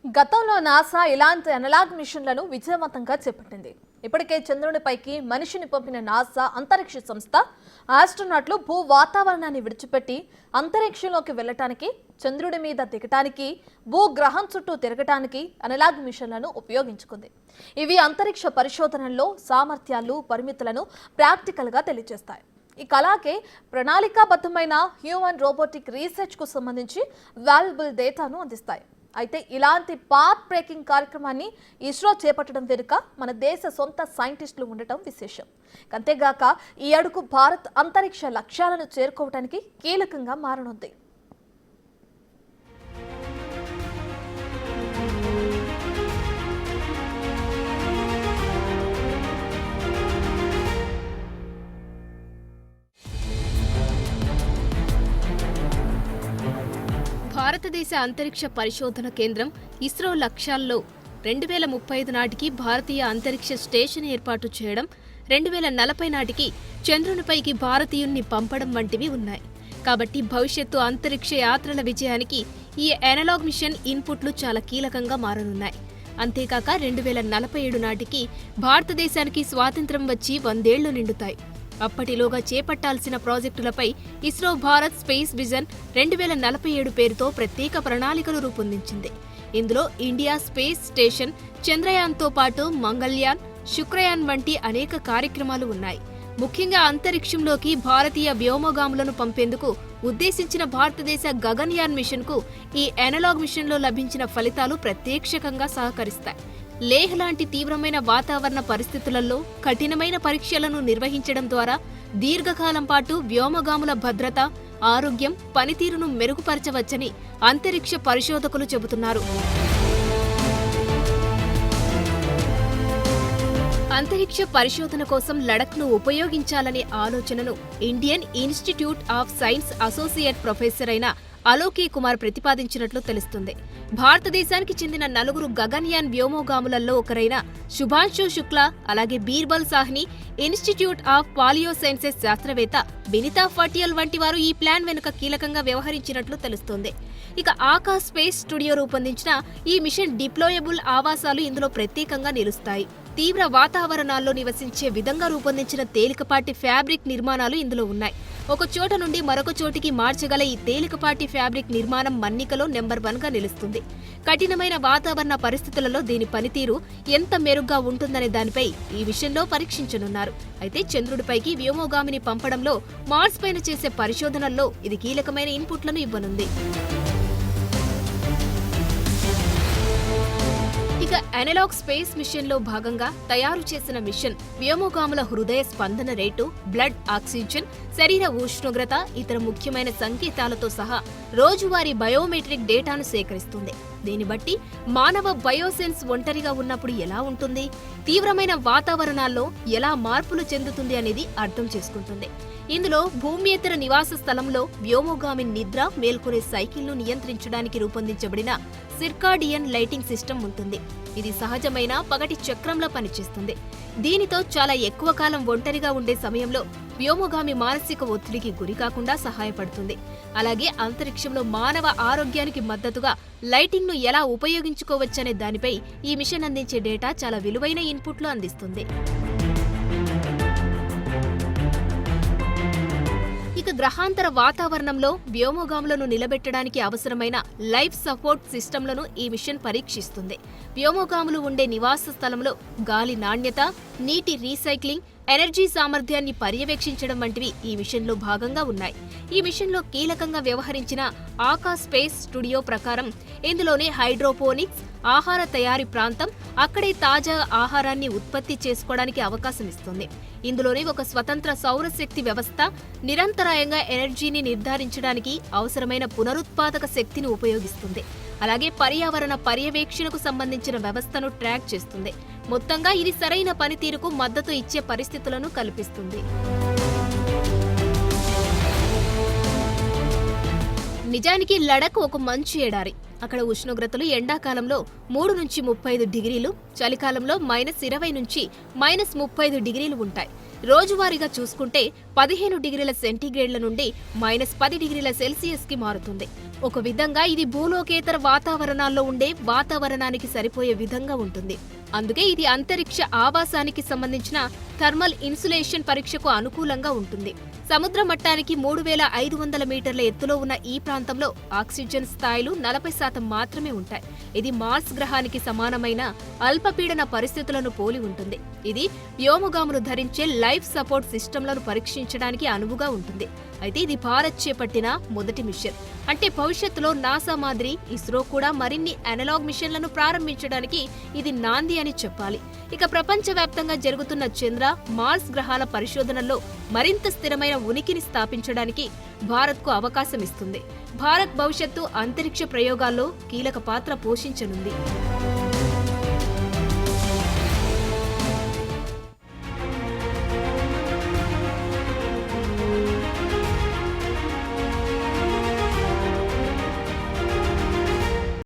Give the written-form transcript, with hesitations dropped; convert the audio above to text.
గతంలో నాసా ఇలాంటి అనలాగ్ మిషన్లను విజయవంతంగా చేపట్టింది. ఇప్పటికే చంద్రునిపైకి మనిషిని పంపిన నాసా అంతరిక్ష సంస్థ ఆస్ట్రోనాట్లు భూ వాతావరణాన్ని విడిచిపెట్టి అంతరిక్షంలోకి వెళ్లడానికి, చంద్రుడి మీద దిగటానికి, భూగ్రహం చుట్టూ తిరగటానికి అనలాగ్ మిషన్లను ఉపయోగించుకుంది. ఇవి అంతరిక్ష పరిశోధనల్లో సామర్థ్యాలు, పరిమితులను ప్రాక్టికల్గా తెలియజేస్తాయి. అలాగే ప్రణాళికాబద్ధమైన హ్యూమన్ రోబోటిక్ రీసెర్చ్కు సంబంధించి వాల్యుబుల్ డేటాను అందిస్తాయి. అయితే ఇలాంటి పాత్ బ్రేకింగ్ కార్యక్రమాన్ని ఇస్రో చేపట్టడం వెనుక మన దేశ సొంత సైంటిస్టులు ఉండటం విశేషం. అంతేగాక ఈ అడుగు భారత్ అంతరిక్ష లక్ష్యాలను చేరుకోవడానికి కీలకంగా మారనుంది. భారతదేశ అంతరిక్ష పరిశోధన కేంద్రం ఇస్రో లక్ష్యాల్లో 2035 నాటికి భారతీయ అంతరిక్ష స్టేషన్ ఏర్పాటు చేయడం, 2040 నాటికి చంద్రునిపైకి భారతీయుణ్ణి పంపడం వంటివి ఉన్నాయి. కాబట్టి భవిష్యత్తు అంతరిక్ష యాత్రల విజయానికి ఈ అనలాగ్ మిషన్ ఇన్పుట్లు చాలా కీలకంగా మారనున్నాయి. అంతేకాక 2047 నాటికి భారతదేశానికి స్వాతంత్ర్యం వచ్చి 100 ఏళ్లు నిండుతాయి. అప్పటిలోగా చేపట్టాల్సిన ప్రాజెక్టులపై ఇస్రో భారత్ స్పేస్ విజన్ 2047 పేరుతో ప్రత్యేక ప్రణాళికలు రూపొందించింది. ఇందులో ఇండియా స్పేస్ స్టేషన్, చంద్రయాన్తో పాటు మంగళ్యాన్, శుక్రయాన్ వంటి అనేక కార్యక్రమాలు ఉన్నాయి. ముఖ్యంగా అంతరిక్షంలోకి భారతీయ వ్యోమగాములను పంపేందుకు ఉద్దేశించిన భారతదేశ గగన్యాన్ మిషన్కు ఈ అనలాగ్ మిషన్లో లభించిన ఫలితాలు ప్రత్యక్షంగా సహకరిస్తాయి. లేహ్ లాంటి తీవ్రమైన వాతావరణ పరిస్థితులలో కఠినమైన పరీక్షలను నిర్వహించడం ద్వారా దీర్ఘకాలం పాటు వ్యోమగాముల భద్రత, ఆరోగ్యం, పనితీరును మెరుగుపరచవచ్చని అంతరిక్ష పరిశోధకులు చెబుతున్నారు. అంతరిక్ష పరిశోధన కోసం లడఖ్ను ఉపయోగించాలనే ఆలోచనను Indian institute of science associate professor అయిన అలోకే కుమార్ ప్రతిపాదించినట్లు తెలుస్తుంది. భారతదేశానికి చెందిన 4 గగన్యాన్ వ్యోమగాములలో ఒకరైన శుభాంశు శుక్లా, అలాగే Birbal Sahni, institute of palaeosciences శాస్త్రవేత్త వినితా పటియాల్ వంటి వారు ఈ ప్లాన్ వెనుక కీలకంగా వ్యవహరించినట్లు తెలుస్తోంది. ఇక ఆకాశ్ స్పేస్ స్టూడియో రూపొందించిన ఈ మిషన్ డిప్లాయబుల్ ఆవాసాలు ఇందులో ప్రత్యేకంగా నిలుస్తాయి. తీవ్ర వాతావరణాల్లో నివసించే విధంగా రూపొందించిన తేలికపాటి ఫ్యాబ్రిక్ నిర్మాణాలు ఇందులో ఉన్నాయి. ఒక చోట నుండి మరొక చోటికి మార్చగల ఈ తేలికపాటి ఫ్యాబ్రిక్ నిర్మాణం మన్నికలో నెంబర్ 1గా నిలుస్తుంది. కఠినమైన వాతావరణ పరిస్థితులలో దీని పనితీరు ఎంత మెరుగ్గా ఉంటుందనే దానిపై ఈ విషయంలో పరీక్షించనున్నారు. అయితే చంద్రుడిపైకి వ్యోమగామిని పంపడంలో, మార్స్ పైన చేసే పరిశోధనల్లో ఇది కీలకమైన ఇన్పుట్లను ఇవ్వనుంది. ఇక అనలాగ్ స్పేస్ మిషన్లో భాగంగా తయారు చేసిన మిషన్ వ్యోమగాముల హృదయ స్పందన రేటు, బ్లడ్ ఆక్సిజన్, శరీర ఉష్ణోగ్రత, ఇతర ముఖ్యమైన సంకేతాలతో సహా రోజువారీ బయోమెట్రిక్ డేటాను సేకరిస్తుంది. దీన్ని బట్టి మానవ బయోసెన్స్ ఒంటరిగా ఉన్నప్పుడు ఎలా ఉంటుంది, తీవ్రమైన వాతావరణాల్లో ఎలా మార్పులు చెందుతుంది అనేది అర్థం చేసుకుంటుంది. ఇందులో భూమ్యేతర నివాస స్థలంలో వ్యోమగామి నిద్ర, మేల్కొనే సైకిల్ను నియంత్రించడానికి రూపొందించబడిన సిర్కాడియన్ లైటింగ్ సిస్టమ్ ఉంటుంది. ఇది సహజమైన పగటి చక్రంలా పనిచేస్తుంది. దీనితో చాలా ఎక్కువ కాలం ఒంటరిగా ఉండే సమయంలో వ్యోమగామి మానసిక ఒత్తిడికి గురికాకుండా సహాయపడుతుంది. అలాగే అంతరిక్షంలో మానవ ఆరోగ్యానికి మద్దతుగా లైటింగ్ను ఎలా ఉపయోగించుకోవచ్చనే దానిపై ఈ మిషన్ అందించే డేటా చాలా విలువైన ఇన్పుట్లు అందిస్తుంది. ఇక గ్రహాంతర వాతావరణంలో వ్యోమగాములను నిలబెట్టడానికి అవసరమైన లైఫ్ సపోర్ట్ సిస్టంలను ఈ మిషన్ పరీక్షిస్తుంది. వ్యోమగాములు ఉండే నివాస స్థలంలో గాలి నాణ్యత, నీటి రీసైక్లింగ్, ఎనర్జీ సామర్థ్యాన్ని పర్యవేక్షించడం వంటివి ఈ మిషన్లో భాగంగా ఉన్నాయి. ఈ మిషన్లో కీలకంగా వ్యవహరించిన ఆకాశ్ స్పేస్ స్టూడియో ప్రకారం ఇందులోనే హైడ్రోపోనిక్స్, ఆహార తయారీ ప్రాంతం, అక్కడే తాజా ఆహారాన్ని ఉత్పత్తి చేసుకోవడానికి అవకాశం ఇస్తుంది. ఇందులోనే ఒక స్వతంత్ర సౌరశక్తి వ్యవస్థ, నిరంతరాయంగా ఎనర్జీని నిర్ధారించడానికి అవసరమైన పునరుత్పాదక శక్తిని ఉపయోగిస్తుంది. అలాగే పర్యావరణ పర్యవేక్షణకు సంబంధించిన వ్యవస్థను ట్రాక్ చేస్తుంది. మొత్తంగా ఇది సరైన పనితీరుకు మద్దతు ఇచ్చే పరిస్థితులను కల్పిస్తుంది. నిజానికి లడఖ్ ఒక మంచు ఎడారి. అక్కడ ఉష్ణోగ్రతలు ఎండాకాలంలో 3 నుంచి 35 డిగ్రీలు, చలికాలంలో -20 నుంచి -35 డిగ్రీలు ఉంటాయి. రోజువారీగా చూసుకుంటే 15 డిగ్రీల సెంటీగ్రేడ్ల నుండి -10 డిగ్రీల సెల్సియస్కి మారుతుంది. ఒక విధంగా ఇది భూలోకేతర వాతావరణాల్లో ఉండే వాతావరణానికి సరిపోయే విధంగా ఉంటుంది. అందుకే ఇది అంతరిక్ష ఆవాసానికి సంబంధించిన థర్మల్ ఇన్సులేషన్ పరీక్షకు అనుకూలంగా ఉంటుంది. సముద్ర మట్టానికి 3500 మీటర్ల ఎత్తులో ఉన్న ఈ ప్రాంతంలో ఆక్సిజన్ స్థాయిలు 40% మాత్రమే ఉంటాయి. ఇది మార్స్ గ్రహానికి సమానమైన అల్పపీడన పరిస్థితులను పోలి ఉంటుంది. ఇది వ్యోమగాములు ధరించే లైఫ్ సపోర్ట్ సిస్టంలను పరీక్షించడానికి అనువుగా ఉంటుంది. అయితే ఇది భారత్ చేపట్టిన మొదటి మిషన్. అంటే భవిష్యత్తులో నాసా మాదిరి ఇస్రో కూడా మరిన్ని అనలాగ్ మిషన్లను ప్రారంభించడానికి ఇది నాంది అని చెప్పాలి. ఇక ప్రపంచవ్యాప్తంగా జరుగుతున్న చంద్ర, మార్స్ గ్రహాల పరిశోధనల్లో మరింత స్థిరమైన ఉనికిని స్థాపించడానికి భారత్కు అవకాశం ఇస్తుంది. భారత్ భవిష్యత్తు అంతరిక్ష ప్రయోగాల్లో కీలక పాత్ర పోషించనుంది.